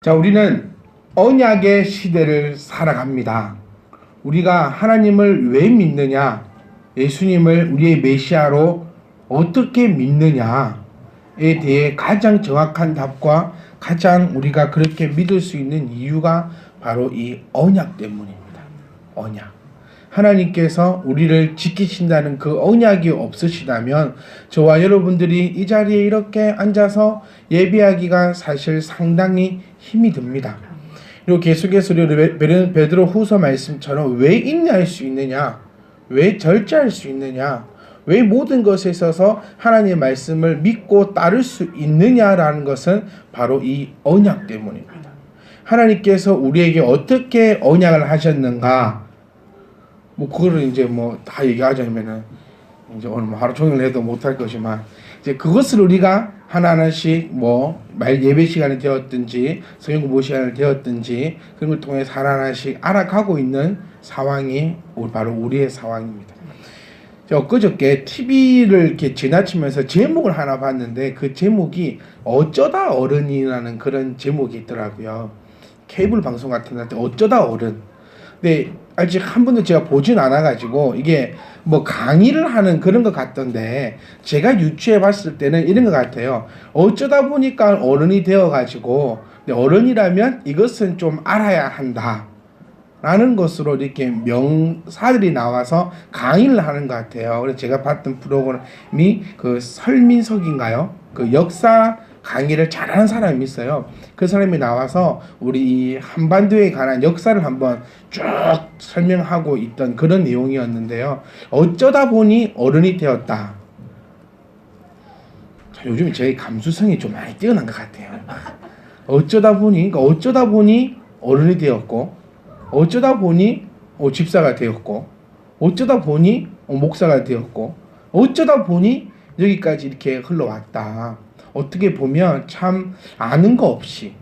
자, 우리는 언약의 시대를 살아갑니다. 우리가 하나님을 왜 믿느냐, 예수님을 우리의 메시아로 어떻게 믿느냐에 대해 가장 정확한 답과 가장 우리가 그렇게 믿을 수 있는 이유가 바로 이 언약 때문입니다. 언약. 하나님께서 우리를 지키신다는 그 언약이 없으시다면 저와 여러분들이 이 자리에 이렇게 앉아서 예배하기가 사실 상당히 힘이 듭니다. 그리고 계속해서 베드로 후서 말씀처럼 왜 인내할 수 있느냐, 왜 절제할 수 있느냐, 왜 모든 것에 있어서 하나님의 말씀을 믿고 따를 수 있느냐라는 것은 바로 이 언약 때문입니다. 하나님께서 우리에게 어떻게 언약을 하셨는가, 그거를 이제 다 얘기하자면은 이제 오늘 하루 종일 해도 못할 것이지만, 이제 그것을 우리가 하나하나씩 예배 시간이 되었든지 성경 공부 시간이 되었든지 그런 걸 통해서 하나하나씩 알아가고 있는 상황이 바로 우리의 상황입니다. 엊그저께 TV를 이렇게 지나치면서 제목을 하나 봤는데, 그 제목이 어쩌다 어른이라는 그런 제목이 있더라고요. 케이블 방송 같은 데한테 어쩌다 어른. 근데 아직 한 번도 제가 보진 않아가지고 이게 강의를 하는 그런 것 같던데, 제가 유추해 봤을 때는 이런 것 같아요. 어쩌다 보니까 어른이 되어가지고, 어른이라면 이것은 좀 알아야 한다 라는 것으로 이렇게 명사들이 나와서 강의를 하는 것 같아요. 그래서 제가 봤던 프로그램이 그 설민석인가요? 그 역사 강의를 잘하는 사람이 있어요. 그 사람이 나와서 우리 이 한반도에 관한 역사를 한번 쭉 설명하고 있던 그런 내용이었는데요. 어쩌다 보니 어른이 되었다. 요즘 제 감수성이 좀 많이 뛰어난 것 같아요. 어쩌다 보니 어른이 되었고, 어쩌다 보니 집사가 되었고, 어쩌다 보니 목사가 되었고, 어쩌다 보니 여기까지 이렇게 흘러왔다. 어떻게 보면 참 아는 거 없이,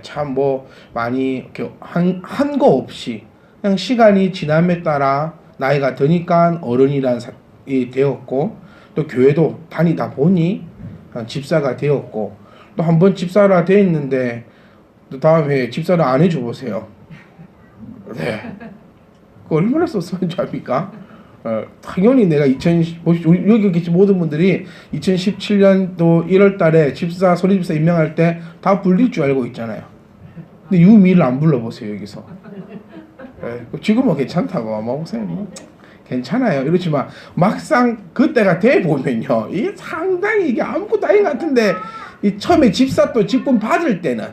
참 많이 이렇게 한 거 없이 그냥 시간이 지남에 따라 나이가 드니까 어른이란 이 되었고, 또 교회도 다니다 보니 집사가 되었고, 또 한 번 집사가 되었는데 또 다음에 집사를 안 해줘 보세요. 네. 그 얼마나 쏘쏘한 줄 압니까? 당연히 내가 여기 계신 모든 분들이 2017년도 1월 달에 소리집사 임명할 때 다 불릴 줄 알고 있잖아요. 근데 유미를 안 불러보세요, 여기서. 지금은 괜찮다고. 보세요. 괜찮아요. 이렇지만 막상 그때가 돼 보면요, 이게 상당히 이게 아무것도 아닌 것 같은데, 처음에 집사 또 직분 받을 때는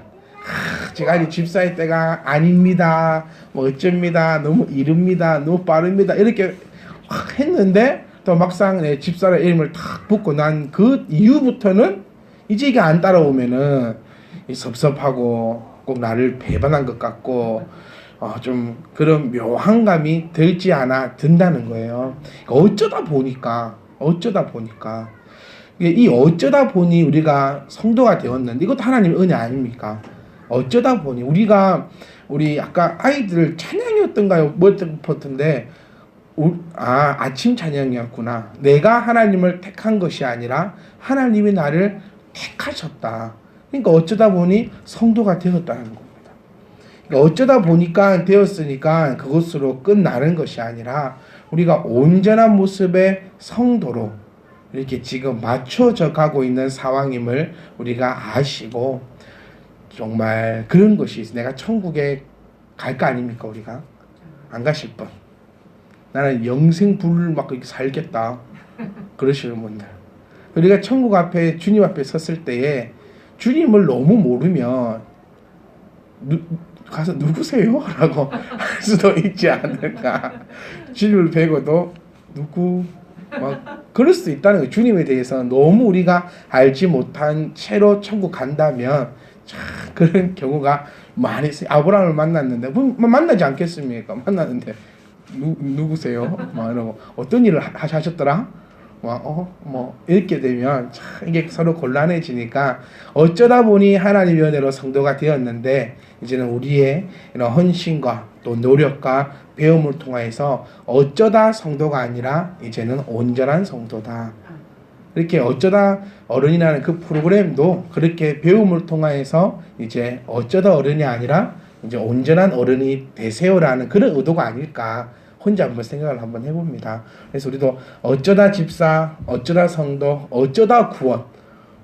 제가 아직 집사의 때가 아닙니다, 어쩝니다, 너무 이릅니다, 너무 빠릅니다, 이렇게 했는데, 또 막상 내 집사의 이름을 탁 붙고 난 그 이후부터는 이제 이게 안 따라오면은 섭섭하고 꼭 나를 배반한 것 같고 좀 그런 묘한 감이 들지 않아 든다는 거예요. 어쩌다 보니까 이 어쩌다 보니 우리가 성도가 되었는데, 이것도 하나님의 은혜 아닙니까? 어쩌다 보니 우리 아까 아이들 찬양이었던가요? 뭐였던 것인데, 아침 찬양이었구나. 내가 하나님을 택한 것이 아니라 하나님이 나를 택하셨다. 그러니까 어쩌다 보니 성도가 되었다는 겁니다. 그러니까 어쩌다 보니까 되었으니까 그것으로 끝나는 것이 아니라 우리가 온전한 모습의 성도로 이렇게 지금 맞춰져 가고 있는 상황임을 우리가 아시고, 정말 그런 것이 있어. 내가 천국에 갈 거 아닙니까? 우리가 안 가실 분, 나는 영생 불을 막 이렇게 살겠다 그러시는 분들, 우리가 천국 앞에 주님 앞에 섰을 때에 주님을 너무 모르면 가서 누구세요? 라고 할 수도 있지 않을까. 주님을 뵈고도 누구 그럴 수도 있다는 거예요. 주님에 대해서 너무 우리가 알지 못한 채로 천국 간다면 참 그런 경우가 많이 있어요. 아브라함을 만났는데 만나지 않겠습니까? 만났는데 누구세요? 이러고 어떤 일을 하셨더라? 이렇게 되면 참 이게 서로 곤란해지니까, 어쩌다 보니 하나님의 은혜로 성도가 되었는데, 이제는 우리의 이런 헌신과 또 노력과 배움을 통해서 어쩌다 성도가 아니라 이제는 온전한 성도다. 이렇게 어쩌다 어른이라는 그 프로그램도 그렇게 배움을 통해서 이제 어쩌다 어른이 아니라 이제 온전한 어른이 되세요라는 그런 의도가 아닐까 혼자 한번 생각을 한번 해봅니다. 그래서 우리도 어쩌다 집사, 어쩌다 성도, 어쩌다 구원,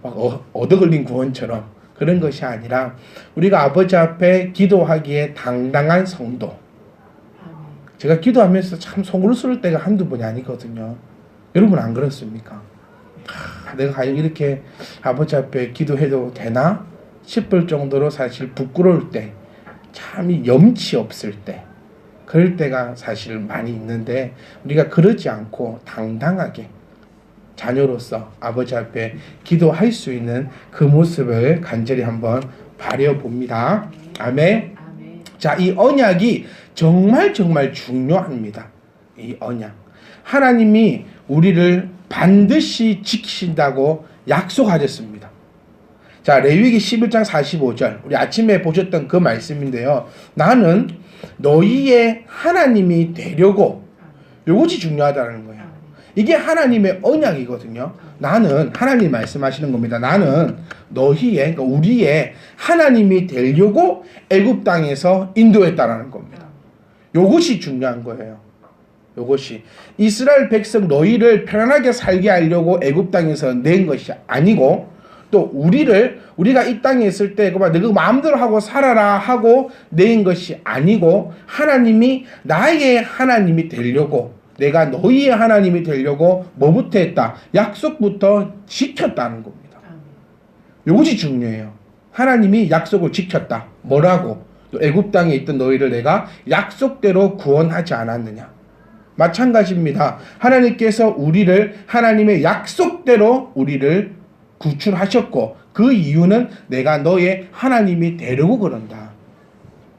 막 얻어 걸린 구원처럼 그런 것이 아니라 우리가 아버지 앞에 기도하기에 당당한 성도. 제가 기도하면서 참 속을 쏠 때가 한두 번이 아니거든요. 여러분 안 그렇습니까? 내가 과연 이렇게 아버지 앞에 기도해도 되나 싶을 정도로 사실 부끄러울 때, 참 염치 없을 때, 그럴 때가 사실 많이 있는데 우리가 그러지 않고 당당하게 자녀로서 아버지 앞에 기도할 수 있는 그 모습을 간절히 한번 바라려 봅니다. 아멘. 자, 이 언약이 정말 중요합니다. 이 언약. 하나님이 우리를 반드시 지키신다고 약속하셨습니다. 자, 레위기 11장 45절. 우리 아침에 보셨던 그 말씀인데요. 나는 너희의 하나님이 되려고. 이것이 중요하다는 거예요. 이게 하나님의 언약이거든요. 나는, 하나님 말씀하시는 겁니다. 나는 너희의, 그러니까 우리의 하나님이 되려고 애굽 땅에서 인도했다라는 겁니다. 이것이 중요한 거예요. 이것이 이스라엘 백성 너희를 편안하게 살게 하려고 애굽 땅에서 낸 것이 아니고, 또 우리가 이 땅에 있을 때 너가 마음대로 하고 살아라 하고 낸 것이 아니고, 하나님이 나의 하나님이 되려고, 내가 너희의 하나님이 되려고 뭐부터 했다? 약속부터 지켰다는 겁니다. 이것이 중요해요. 하나님이 약속을 지켰다. 뭐라고? 애굽 땅에 있던 너희를 내가 약속대로 구원하지 않았느냐? 마찬가지입니다. 하나님께서 우리를 하나님의 약속대로 우리를 구출하셨고, 그 이유는 내가 너의 하나님이 되려고 그런다.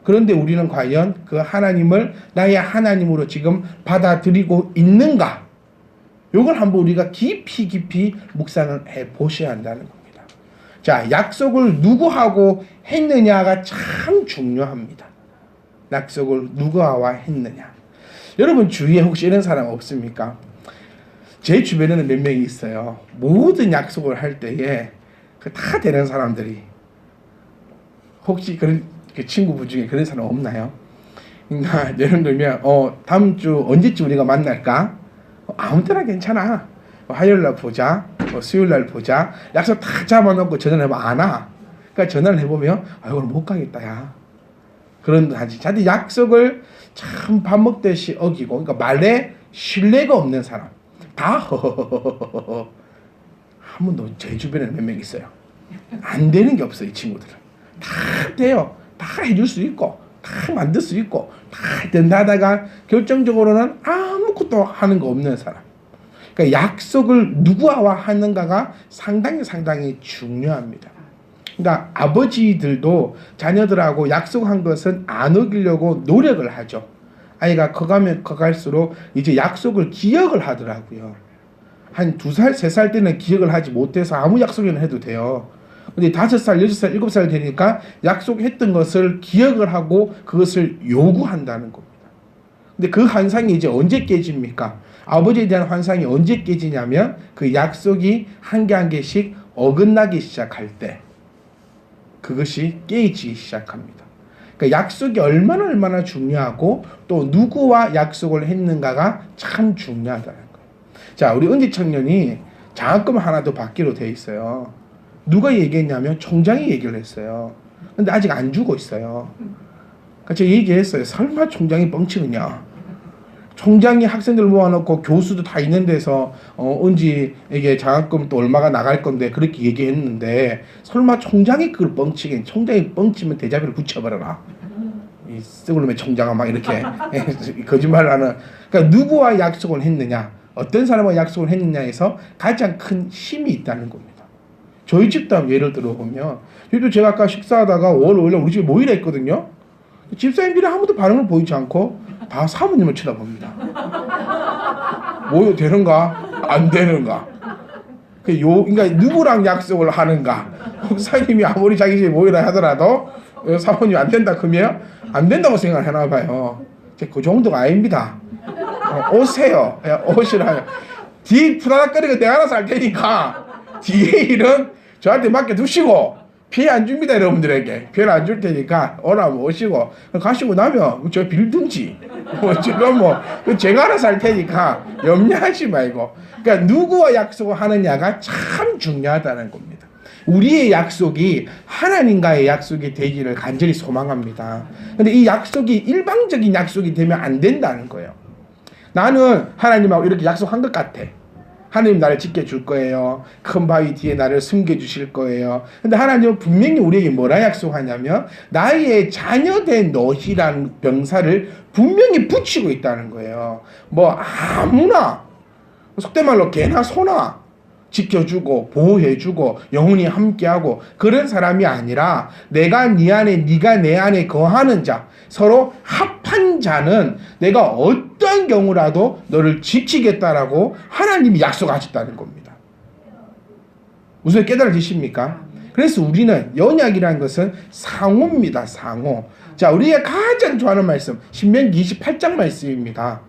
그런데 우리는 과연 그 하나님을 나의 하나님으로 지금 받아들이고 있는가? 이걸 한번 우리가 깊이 묵상을 해보셔야 한다는 겁니다. 자, 약속을 누구하고 했느냐가 참 중요합니다. 약속을 누구와 했느냐. 여러분 주위에 혹시 이런 사람 없습니까? 제 주변에는 몇 명이 있어요. 모든 약속을 할 때에 다 되는 사람들이. 혹시 그런 친구분 중에 그런 사람 없나요? 그러니까 예를 들면 다음 주 언제쯤 우리가 만날까? 아무 때나 괜찮아. 화요일날 보자. 수요일날 보자. 약속 다 잡아놓고 전화를 해보면 안 와. 그러니까 전화를 해보면 오늘 못 가겠다 야. 그런 하지. 자기 약속을 참 밥 먹듯이 어기고, 그러니까 말에 신뢰가 없는 사람. 다 한 번도 제 주변에는 몇 명 있어요. 안 되는 게 없어. 이 친구들은 다 돼요. 다 해줄 수 있고, 다 만들 수 있고, 다 된다 하다가 결정적으로는 아무것도 하는 거 없는 사람. 그러니까 약속을 누구와 하는가가 상당히 중요합니다. 그러니까 아버지들도 자녀들하고 약속한 것은 안 어기려고 노력을 하죠. 아이가 커가면 커갈수록 이제 약속을 기억을 하더라고요. 한 2살, 3살 때는 기억을 하지 못해서 아무 약속이나 해도 돼요. 근데 5살, 6살, 7살 되니까 약속했던 것을 기억을 하고 그것을 요구한다는 겁니다. 근데 그 환상이 이제 언제 깨집니까? 아버지에 대한 환상이 언제 깨지냐면 그 약속이 한 개 한 개씩 어긋나기 시작할 때 그것이 깨지기 시작합니다. 그러니까 약속이 얼마나 중요하고 또 누구와 약속을 했는가가 참 중요하다는 거예요. 자, 우리 은지 청년이 장학금 하나 더 받기로 돼 있어요. 누가 얘기했냐면 총장이 얘기를 했어요. 근데 아직 안 주고 있어요. 그러니까 제가 얘기했어요. 설마 총장이 뻥치느냐. 총장이 학생들 모아놓고 교수도 다 있는 데서 은지에게 장학금 또 얼마가 나갈 건데 그렇게 얘기했는데 설마 총장이 그걸 뻥치긴. 총장이 뻥치면 대자비를 붙여버려라. 이 썩을놈의 총장아 막 이렇게 거짓말을 하는. 그러니까 누구와 약속을 했느냐, 어떤 사람과 약속을 했느냐에서 가장 큰 힘이 있다는 겁니다. 저희 집도 한번 예를 들어보면, 저희도 제가 아까 식사하다가 원래 우리 집에 모이라 했거든요. 집사님들이 아무도 반응을 보이지 않고 다 사모님을 쳐다봅니다. 뭐 되는가? 안 되는가? 그러니까 누구랑 약속을 하는가? 목사님이 아무리 자기 집에 모이라 하더라도 사모님 안 된다 그러면 안 된다고 생각하나 봐요. 그 정도가 아닙니다. 오세요. 오시라요. 뒤 푸다닥거리고 내가 알아서 할 테니까 뒤에 일은 저한테 맡겨두시고 피해 안 줍니다. 여러분들에게 피해를 안 줄 테니까 오라면 오시고 가시고 나면 저 빌든지 지금 제가 알아서 할 테니까 염려하지 말고. 그러니까 누구와 약속을 하느냐가 참 중요하다는 겁니다. 우리의 약속이 하나님과의 약속이 되기를 간절히 소망합니다. 근데 이 약속이 일방적인 약속이 되면 안 된다는 거예요. 나는 하나님하고 이렇게 약속한 것 같아. 하나님 나를 지켜줄 거예요. 큰 바위 뒤에 나를 숨겨주실 거예요. 근데 하나님은 분명히 우리에게 뭐라 약속하냐면 나의 자녀된 너희라는 병사를 분명히 붙이고 있다는 거예요. 뭐 아무나 속된 말로 개나 소나 지켜주고 보호해주고 영원히 함께하고 그런 사람이 아니라 내가 네 안에 네가 내 안에 거하는 자, 서로 합한 자는 내가 어떤 경우라도 너를 지키겠다라고 하나님이 약속하셨다는 겁니다. 무슨 깨달아지십니까? 그래서 우리는 언약이라는 것은 상호입니다. 상호. 자, 우리가 가장 좋아하는 말씀 신명기 28장 말씀입니다.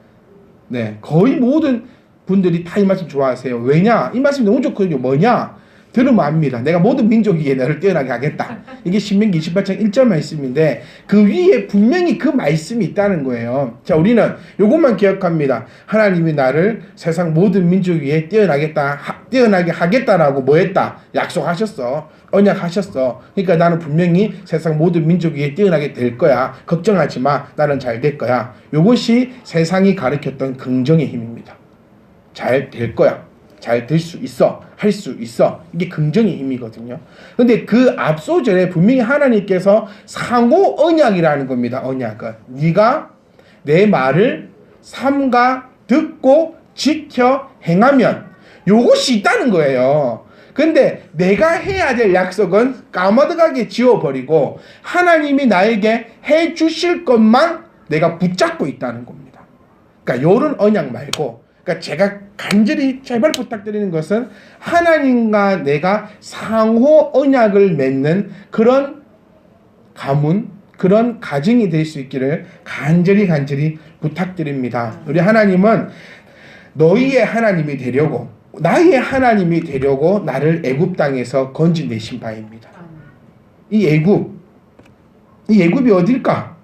네, 거의 모든 분들이 다 이 말씀 좋아하세요. 왜냐? 이 말씀이 너무 좋거든요. 뭐냐? 들으면 압니다. 내가 모든 민족에게 너를 뛰어나게 하겠다. 이게 신명기 28장 1절 말씀인데 그 위에 분명히 그 말씀이 있다는 거예요. 자, 우리는 이것만 기억합니다. 하나님이 나를 세상 모든 민족 위에 뛰어나게 하겠다라고 뭐 했다? 약속하셨어. 언약하셨어. 그러니까 나는 분명히 세상 모든 민족 위에 뛰어나게 될 거야. 걱정하지 마. 나는 잘 될 거야. 이것이 세상이 가르쳤던 긍정의 힘입니다. 잘 될 거야. 잘 될 수 있어. 할 수 있어. 이게 긍정의 힘이거든요. 근데 그 앞소절에 분명히 하나님께서 상호 언약이라는 겁니다. 언약은. 네가 내 말을 삼가 듣고 지켜 행하면 요것이 있다는 거예요. 근데 내가 해야 될 약속은 까마득하게 지워버리고 하나님이 나에게 해 주실 것만 내가 붙잡고 있다는 겁니다. 그러니까 요런 언약 말고 그러니까 제가 간절히 제발 부탁드리는 것은 하나님과 내가 상호 언약을 맺는 그런 가문, 그런 가정이 될 수 있기를 간절히 부탁드립니다. 우리 하나님은 너희의 하나님이 되려고 나의 하나님이 되려고 나를 애굽 땅에서 건져내신 바입니다. 이 애굽이 어딜까?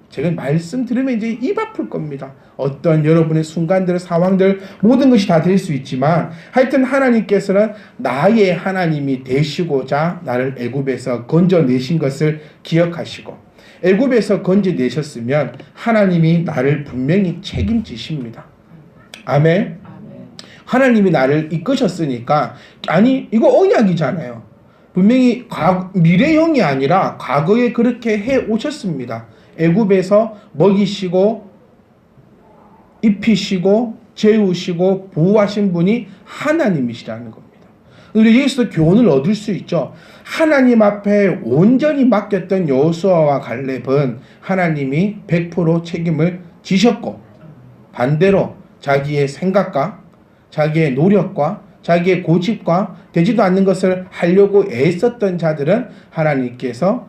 제가 말씀 들으면 이제 입 아플 겁니다. 어떤 여러분의 순간들, 상황들 모든 것이 다 될 수 있지만 하여튼 하나님께서는 나의 하나님이 되시고자 나를 애굽에서 건져내신 것을 기억하시고 애굽에서 건져내셨으면 하나님이 나를 분명히 책임지십니다. 아멘. 하나님이 나를 이끄셨으니까 아니 이거 언약이잖아요. 분명히 미래형이 아니라 과거에 그렇게 해 오셨습니다. 애굽에서 먹이시고 입히시고 재우시고 보호하신 분이 하나님이시라는 겁니다. 우리 여기서 교훈을 얻을 수 있죠. 하나님 앞에 온전히 맡겼던 여호수아와 갈렙은 하나님이 100% 책임을 지셨고 반대로 자기의 생각과 자기의 노력과 자기의 고집과 되지도 않는 것을 하려고 애썼던 자들은 하나님께서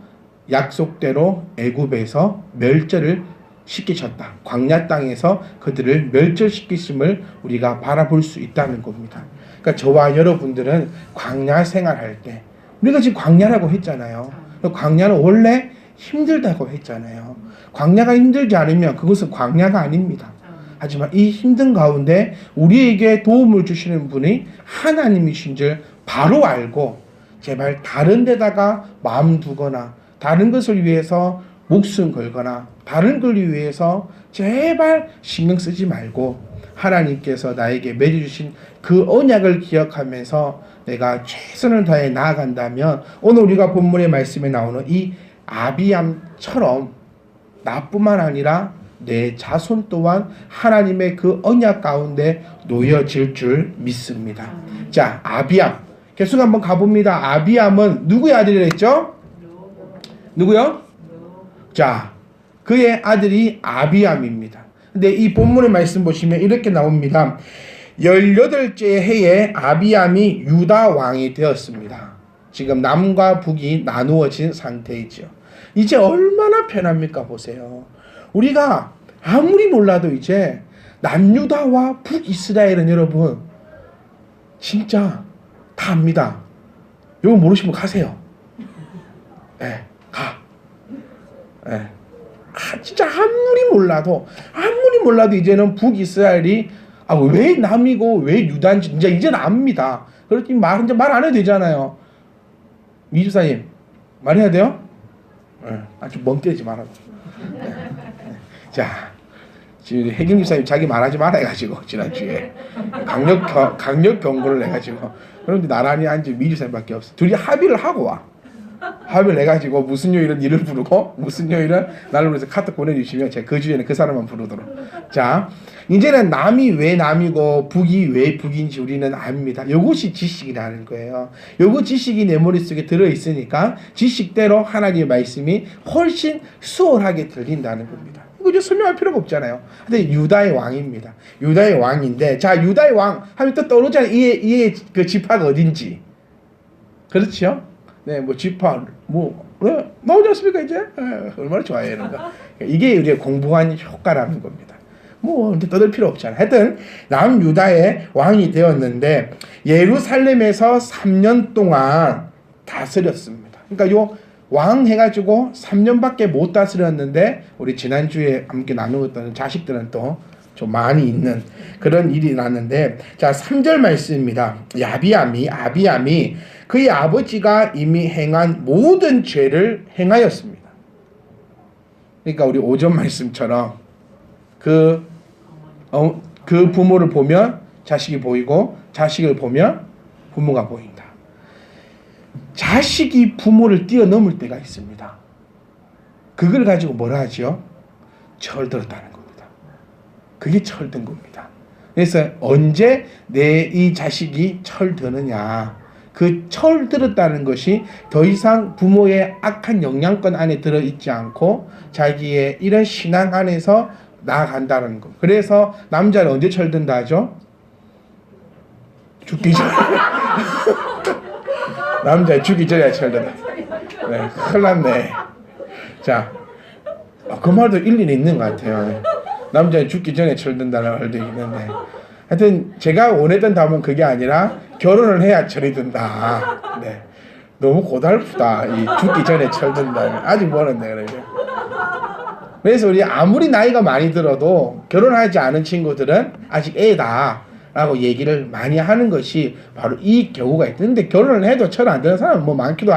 약속대로 애굽에서 멸절을 시키셨다. 광야 땅에서 그들을 멸절시키심을 우리가 바라볼 수 있다는 겁니다. 그러니까 저와 여러분들은 광야 생활할 때 우리가 지금 광야라고 했잖아요. 광야는 원래 힘들다고 했잖아요. 광야가 힘들지 않으면 그것은 광야가 아닙니다. 하지만 이 힘든 가운데 우리에게 도움을 주시는 분이 하나님이신 줄 바로 알고 제발 다른 데다가 마음 두거나 다른 것을 위해서 목숨 걸거나 다른 걸 위해서 제발 신경 쓰지 말고 하나님께서 나에게 맺어주신 그 언약을 기억하면서 내가 최선을 다해 나아간다면 오늘 우리가 본문의 말씀에 나오는 이 아비암처럼 나뿐만 아니라 내 자손 또한 하나님의 그 언약 가운데 놓여질 줄 믿습니다. 자, 아비암 계속 한번 가봅니다. 아비암은 누구의 아들이랬죠? 누구요? 자, 그의 아들이 아비암입니다. 근데 이 본문의 말씀 보시면 이렇게 나옵니다. 18째 해에 아비암이 유다 왕이 되었습니다. 지금 남과 북이 나누어진 상태이죠. 이제 얼마나 편합니까? 보세요. 우리가 아무리 몰라도 이제 남유다와 북이스라엘은 여러분 진짜 다 압니다. 이거 모르시면 가세요. 예, 가. 예. 진짜 아무리 몰라도 이제는 북이스라엘이 왜 남이고 왜 유다인지 이제는 압니다. 그렇지 말 안 해도 되잖아요. 미주사님 말해야 돼요? 예, 아주 멍 때리지 말아요. 예. 자, 지금 혜경 집사님 자기 말하지 말아 해가지고 지난주에 강력 경고를 해가지고 그런데 나란히 앉은 미주사님밖에 없어. 둘이 합의를 하고 와. 합의를 해가지고 무슨 요일은 이를 부르고 무슨 요일은 나를 위해서 카톡 보내주시면 제가 그 주에는 그 사람만 부르도록. 자, 이제는 남이 왜 남이고 북이 왜 북인지 우리는 압니다. 이것이 지식이라는 거예요. 요거 지식이 내 머릿속에 들어있으니까 지식대로 하나님의 말씀이 훨씬 수월하게 들린다는 겁니다. 이거 이제 설명할 필요가 없잖아요. 근데 유다의 왕입니다. 유다의 왕인데, 자, 유다의 왕 하면 또 떠오르잖아요. 이의 그 지파가 어딘지. 그렇죠? 네, 뭐 지파 나오지 않습니까 이제? 얼마나 좋아요 이런 거. 이게 우리가 공부한 효과라는 겁니다. 근데 떠들 필요 없잖아. 하여튼 남유다의 왕이 되었는데 예루살렘에서 3년 동안 다스렸습니다. 그러니까 요 왕 해가지고 3년밖에 못 다스렸는데 우리 지난주에 함께 나누었던 자식들은 또 좀 많이 있는 그런 일이 났는데, 자 3절 말씀입니다. 아비암이 그의 아버지가 이미 행한 모든 죄를 행하였습니다. 그러니까 우리 5절 말씀처럼 그 부모를 보면 자식이 보이고 자식을 보면 부모가 보인다. 자식이 부모를 뛰어넘을 때가 있습니다. 그걸 가지고 뭐라 하죠? 철들었다는 겁니다. 그게 철든 겁니다. 그래서 언제 내 이 자식이 철드느냐, 그 철들었다는 것이 더 이상 부모의 악한 영향권 안에 들어있지 않고 자기의 이런 신앙 안에서 나아간다는 것. 그래서 남자는 언제 철든다 하죠? 죽기 전에. 남자 죽기 전에 철든다. 네, 큰일 났네. 자, 그 말도 일리는 있는 것 같아요. 남자는 죽기 전에 철든다는 말도 있는데, 하여튼 제가 원했던 답은 그게 아니라 결혼을 해야 철이 든다. 네, 너무 고달프다. 이 죽기 전에 철든다. 아직 멀었네. 그래서 우리 아무리 나이가 많이 들어도 결혼하지 않은 친구들은 아직 애다 라고 얘기를 많이 하는 것이 바로 이 경우가 있다. 근데 결혼을 해도 철 안 드는 사람은 뭐 많기도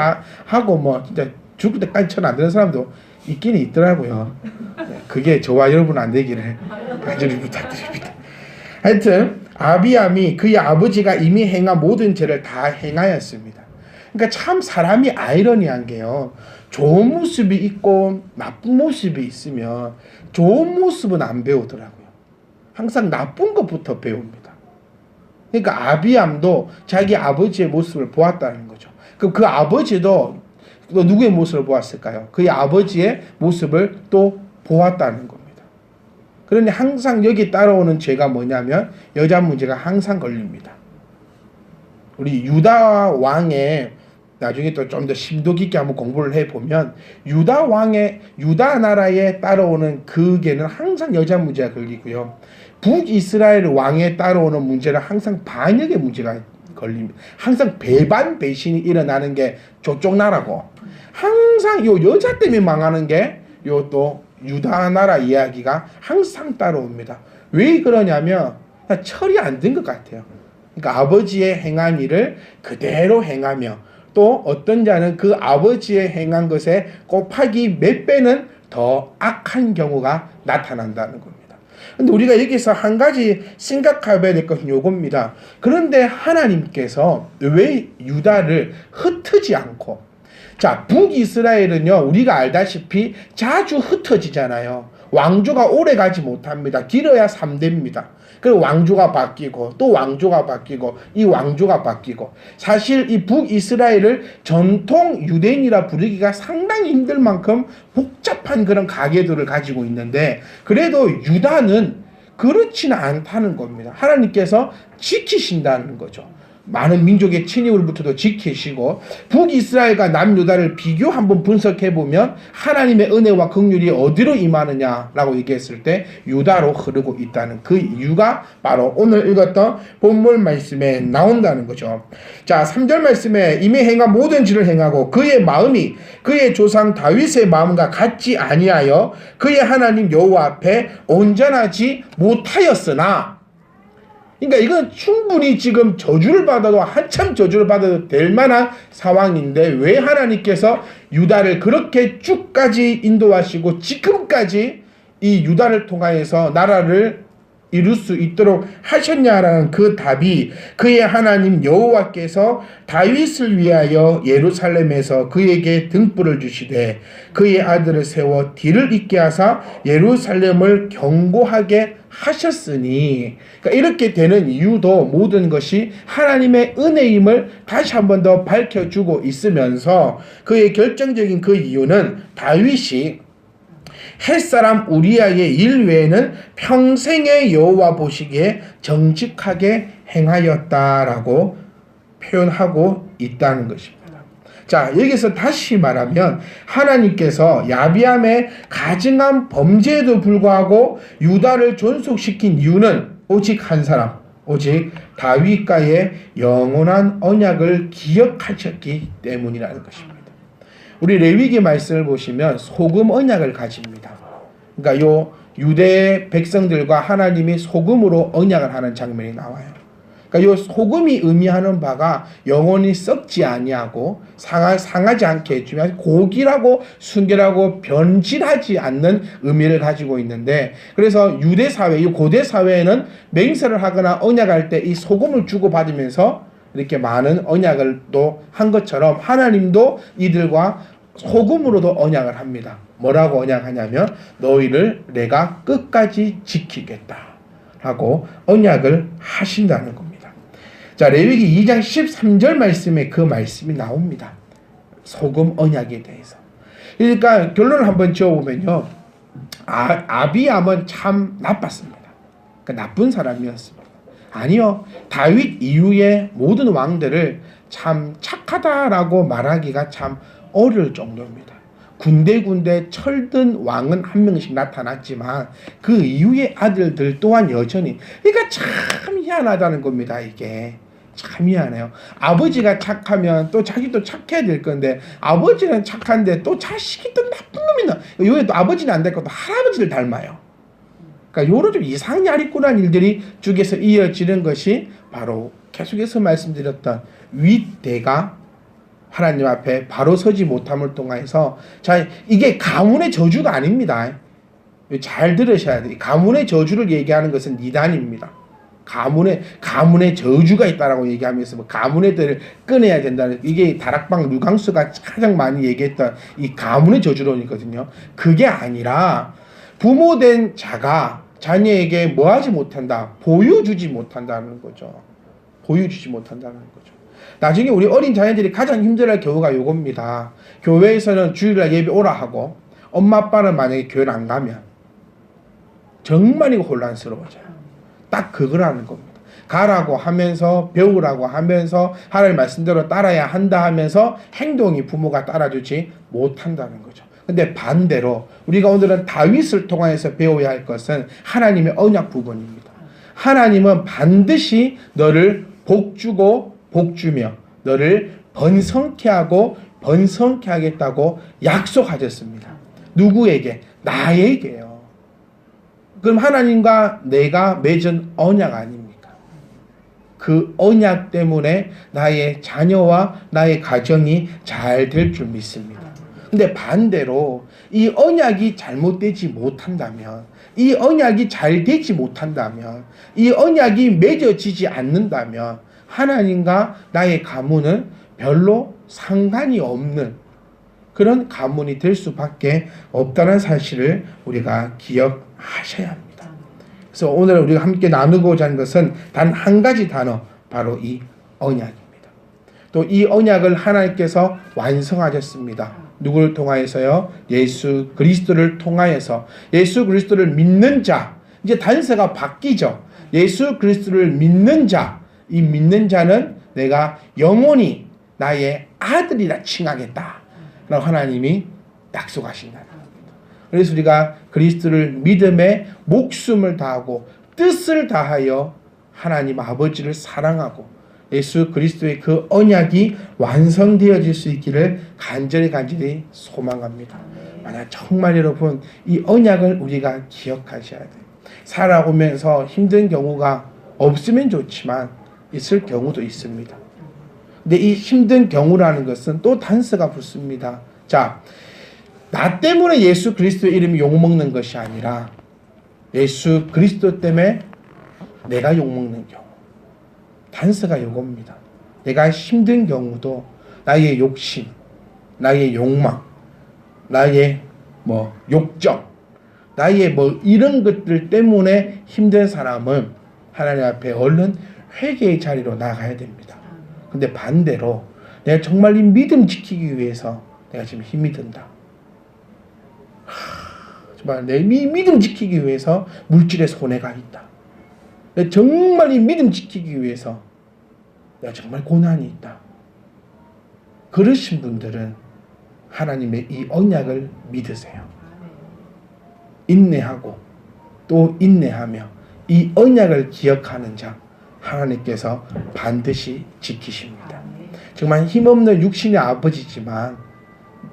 하고 뭐 진짜 죽을 때까지 철 안 드는 사람도 있기는 있더라고요. 그게 저와 여러분 안 되기를 간절히 부탁드립니다. 하여튼 아비암이 그의 아버지가 이미 행한 모든 죄를 다 행하였습니다. 그러니까 참 사람이 아이러니한 게요, 좋은 모습이 있고 나쁜 모습이 있으면 좋은 모습은 안 배우더라고요. 항상 나쁜 것부터 배웁니다. 그러니까 아비암도 자기 아버지의 모습을 보았다는 거죠. 그럼 그 아버지도 또 누구의 모습을 보았을까요? 그의 아버지의 모습을 또 보았다는 겁니다. 그러니 항상 여기 따라오는 죄가 뭐냐면 여자 문제가 항상 걸립니다. 우리 유다 왕의 나중에 또 좀 더 심도 깊게 한번 공부를 해보면 유다 나라에 따라오는 그게는 항상 여자 문제가 걸리고요. 북이스라엘 왕에 따라오는 문제는 항상 반역의 문제가 걸립니다. 항상 배반 배신이 일어나는 게 저쪽 나라고, 항상 요 여자 때문에 망하는 게 요 또 유다 나라 이야기가 항상 따라옵니다. 왜 그러냐면 철이 안 든 것 같아요. 그러니까 아버지의 행한 일을 그대로 행하며 또 어떤 자는 그 아버지의 행한 것에 곱하기 몇 배는 더 악한 경우가 나타난다는 겁니다. 근데 우리가 여기서 한 가지 생각해야 될 것은 요겁니다. 그런데 하나님께서 왜 유다를 흩트지 않고, 자, 북이스라엘은요, 우리가 알다시피 자주 흩어지잖아요. 왕조가 오래 가지 못합니다. 길어야 3대입니다. 그리고 왕조가 바뀌고 또 왕조가 바뀌고 이 왕조가 바뀌고, 사실 이 북이스라엘을 전통 유대인이라 부르기가 상당히 힘들 만큼 복잡한 그런 가계도를 가지고 있는데, 그래도 유다는 그렇지는 않다는 겁니다. 하나님께서 지키신다는 거죠. 많은 민족의 침입으로부터도 지키시고 북이스라엘과 남유다를 비교 한번 분석해 보면 하나님의 은혜와 긍휼이 어디로 임하느냐라고 얘기했을 때 유다로 흐르고 있다는 그 이유가 바로 오늘 읽었던 본문 말씀에 나온다는 거죠. 자, 3절 말씀에 이미 행한 모든 죄를 행하고 그의 마음이 그의 조상 다윗의 마음과 같지 아니하여 그의 하나님 여호와 앞에 온전하지 못하였으나, 그러니까 이건 충분히 지금 저주를 받아도 한참 저주를 받아도 될 만한 상황인데 왜 하나님께서 유다를 그렇게 쭉까지 인도하시고 지금까지 이 유다를 통하여서 나라를 이룰 수 있도록 하셨냐라는 그 답이 그의 하나님 여호와께서 다윗을 위하여 예루살렘에서 그에게 등불을 주시되 그의 아들을 세워 뒤를 잇게 하사 예루살렘을 견고하게 하셨으니, 그러니까 이렇게 되는 이유도 모든 것이 하나님의 은혜임을 다시 한 번 더 밝혀주고 있으면서 그의 결정적인 그 이유는 다윗이 햇사람 우리아의 일 외에는 평생의 여호와 보시기에 정직하게 행하였다라고 표현하고 있다는 것입니다. 자, 여기서 다시 말하면 하나님께서 야비함의 가증한 범죄에도 불구하고 유다를 존속시킨 이유는 오직 한 사람, 오직 다윗과의 영원한 언약을 기억하셨기 때문이라는 것입니다. 우리 레위기 말씀을 보시면 소금 언약을 가집니다. 그러니까 요 유대 백성들과 하나님이 소금으로 언약을 하는 장면이 나와요. 그러니까 요 소금이 의미하는 바가 영원히 썩지 아니하고 상하지 않게 해주면 고기라고 순결하고 변질하지 않는 의미를 가지고 있는데, 그래서 유대 사회, 이 고대 사회에는 맹세를 하거나 언약할 때 이 소금을 주고 받으면서 이렇게 많은 언약을 또 한 것처럼 하나님도 이들과 소금으로도 언약을 합니다. 뭐라고 언약하냐면 너희를 내가 끝까지 지키겠다라고 언약을 하신다는 겁니다. 자, 레위기 2장 13절 말씀에 그 말씀이 나옵니다. 소금 언약에 대해서. 그러니까 결론을 한번 지어보면요, 아비암은 참 나빴습니다. 그러니까 나쁜 사람이었습니다. 아니요, 다윗 이후의 모든 왕들을 참 착하다라고 말하기가 참 어려울 정도입니다. 군데군데 철든 왕은 한 명씩 나타났지만 그 이후의 아들들 또한 여전히, 그러니까 참 희한하다는 겁니다. 이게 참 희한해요. 아버지가 착하면 또 자기도 착해야 될 건데 아버지는 착한데 또 자식이 또 나쁜 놈이나, 요게 또 아버지는 안 될 것도 할아버지를 닮아요. 그러니까 요런 좀 이상야리꾼한 일들이 쭉에서 이어지는 것이 바로 계속해서 말씀드렸던 윗대가 하나님 앞에 바로 서지 못함을 통해서, 자, 이게 가문의 저주가 아닙니다. 잘 들으셔야 돼요. 가문의 저주를 얘기하는 것은 이단입니다. 가문의 저주가 있다라고 얘기하면서 뭐 가문의 들을 끊어야 된다는, 이게 다락방 류광수가 가장 많이 얘기했던 이 가문의 저주론이거든요. 그게 아니라 부모된 자가 자녀에게 뭐 하지 못한다? 보여주지 못한다는 거죠. 보여주지 못한다는 거죠. 나중에 우리 어린 자녀들이 가장 힘들어할 경우가 요겁니다. 교회에서는 주일날 예배 오라 하고 엄마 아빠는 만약에 교회를 안 가면 정말 이거 혼란스러워져요. 딱 그거라는 겁니다. 가라고 하면서 배우라고 하면서 하나님 말씀대로 따라야 한다 하면서 행동이 부모가 따라주지 못한다는 거죠. 근데 반대로 우리가 오늘은 다윗을 통해서 배워야 할 것은 하나님의 언약 부분입니다. 하나님은 반드시 너를 복주고 복주며 너를 번성케 하고 번성케 하겠다고 약속하셨습니다. 누구에게? 나에게요. 그럼 하나님과 내가 맺은 언약 아닙니까? 그 언약 때문에 나의 자녀와 나의 가정이 잘 될 줄 믿습니다. 근데 반대로 이 언약이 잘못되지 못한다면, 이 언약이 잘 되지 못한다면, 이 언약이 맺어지지 않는다면 하나님과 나의 가문은 별로 상관이 없는 그런 가문이 될 수밖에 없다는 사실을 우리가 기억하셔야 합니다. 그래서 오늘 우리가 함께 나누고자 하는 것은 단 한 가지 단어, 바로 이 언약입니다. 또 이 언약을 하나님께서 완성하셨습니다. 누구를 통하여서요? 예수 그리스도를 통하여서. 예수 그리스도를 믿는 자, 이제 단서가 바뀌죠. 예수 그리스도를 믿는 자, 이 믿는 자는 내가 영원히 나의 아들이라 칭하겠다 라고 하나님이 약속하신다. 그래서 우리가 그리스도를 믿음에 목숨을 다하고 뜻을 다하여 하나님 아버지를 사랑하고 예수 그리스도의 그 언약이 완성되어질 수 있기를 간절히 소망합니다. 만약 정말 여러분 이 언약을 우리가 기억하셔야 돼요. 살아오면서 힘든 경우가 없으면 좋지만 있을 경우도 있습니다. 근데 이 힘든 경우라는 것은 또 단서가 붙습니다. 자, 나 때문에 예수 그리스도의 이름이 욕먹는 것이 아니라 예수 그리스도 때문에 내가 욕먹는 경우. 단서가 이겁니다. 내가 힘든 경우도 나의 욕심, 나의 욕망, 나의 욕정, 나의 이런 것들 때문에 힘든 사람은 하나님 앞에 얼른 회개의 자리로 나가야 됩니다. 근데 반대로 내가 정말 이 믿음 지키기 위해서 내가 지금 힘이 든다. 정말 내 믿음 지키기 위해서 물질에 손해가 있다. 내가 정말 이 믿음 지키기 위해서 내가 정말 고난이 있다. 그러신 분들은 하나님의 이 언약을 믿으세요. 인내하고 또 인내하며 이 언약을 기억하는 자 하나님께서 반드시 지키십니다. 정말 힘없는 육신의 아버지지만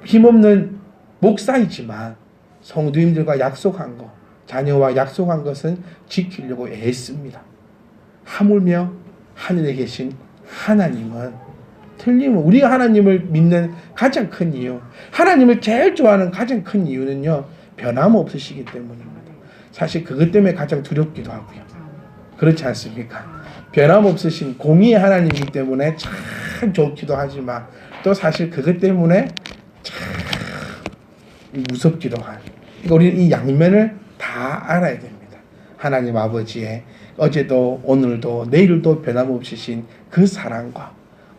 힘없는 목사이지만 성도님들과 약속한 것, 자녀와 약속한 것은 지키려고 애씁니다. 하물며 하늘에 계신 하나님은 틀림없이 우리가 하나님을 믿는 가장 큰 이유, 하나님을 제일 좋아하는 가장 큰 이유는요, 변함없으시기 때문입니다. 사실 그것 때문에 가장 두렵기도 하고요. 그렇지 않습니까? 변함없으신 공의의 하나님이기 때문에 참 좋기도 하지만 또 사실 그것 때문에 참 무섭기도 한. 그러니까 우리는 이 양면을 다 알아야 됩니다. 하나님 아버지의 어제도 오늘도 내일도 변함없으신 그 사랑과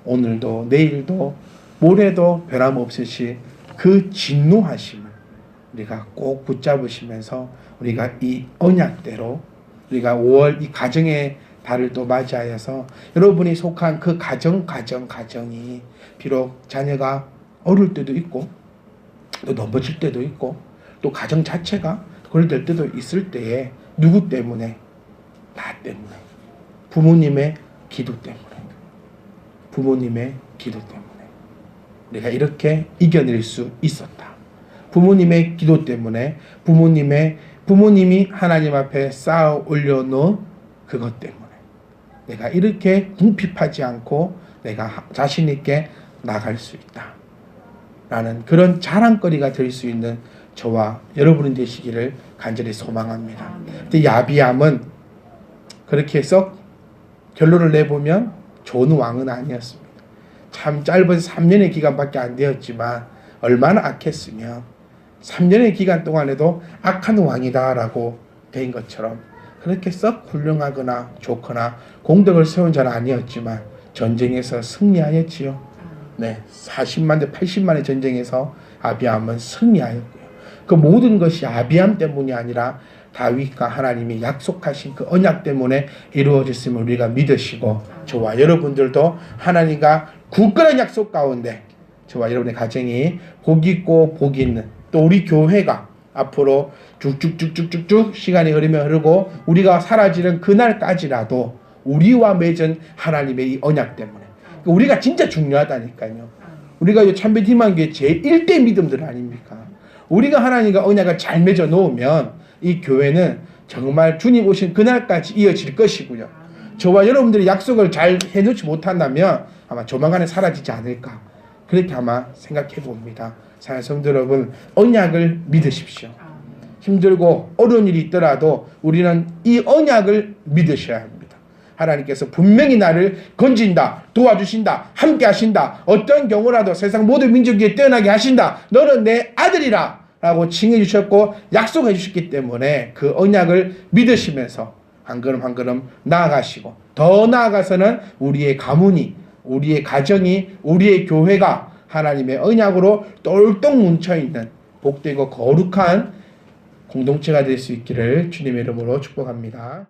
오늘도 내일도 모레도 변함없으신 그 진노하심을 우리가 꼭 붙잡으시면서 우리가 이 언약대로 우리가 5월 이 가정의 달을 또 맞이하여서 여러분이 속한 그 가정이 비록 자녀가 어릴 때도 있고 또 넘어질 때도 있고 또 가정 자체가 그럴 때도 있을 때에 누구 때문에? 나 때문에. 부모님의 기도 때문에. 부모님의 기도 때문에. 내가 이렇게 이겨낼 수 있었다. 부모님의 기도 때문에 부모님이 하나님 앞에 쌓아 올려놓은 그것 때문에 내가 이렇게 궁핍하지 않고 내가 자신 있게 나갈 수 있다. 라는 그런 자랑거리가 될 수 있는 저와 여러분이 되시기를 간절히 소망합니다. 근데 야비암은 그렇게 해서 결론을 내보면 좋은 왕은 아니었습니다. 참 짧은 3년의 기간밖에 안 되었지만 얼마나 악했으면 3년의 기간 동안에도 악한 왕이다라고 된 것처럼 그렇게 썩 훌륭하거나 좋거나 공덕을 세운 자는 아니었지만 전쟁에서 승리하였지요. 네, 40만 대 80만의 전쟁에서 아비암은 승리하였고요. 그 모든 것이 아비암 때문이 아니라 다윗과 하나님이 약속하신 그 언약 때문에 이루어졌음을 우리가 믿으시고 저와 여러분들도 하나님과 굳건한 약속 가운데 저와 여러분의 가정이 복 있고 복 있는 또 우리 교회가 앞으로 쭉쭉쭉쭉쭉 시간이 흐르고 우리가 사라지는 그날까지라도 우리와 맺은 하나님의 이 언약 때문에 우리가 진짜 중요하다니까요. 우리가 이 참빛 희망교회 제1대 믿음들 아닙니까? 우리가 하나님과 언약을 잘 맺어 놓으면 이 교회는 정말 주님 오신 그날까지 이어질 것이고요. 저와 여러분들이 약속을 잘 해놓지 못한다면 아마 조만간에 사라지지 않을까 그렇게 아마 생각해 봅니다. 사랑하는 성도 여러분, 언약을 믿으십시오. 힘들고 어려운 일이 있더라도 우리는 이 언약을 믿으셔야 합니다. 하나님께서 분명히 나를 건진다, 도와주신다, 함께 하신다, 어떤 경우라도 세상 모든 민족 위에 뛰어나게 하신다, 너는 내 아들이라 라고 칭해 주셨고 약속해 주셨기 때문에 그 언약을 믿으시면서 한 걸음 한 걸음 나아가시고 더 나아가서는 우리의 가문이, 우리의 가정이, 우리의 교회가 하나님의 언약으로 똘똘 뭉쳐있는 복되고 거룩한 공동체가 될 수 있기를 주님의 이름으로 축복합니다.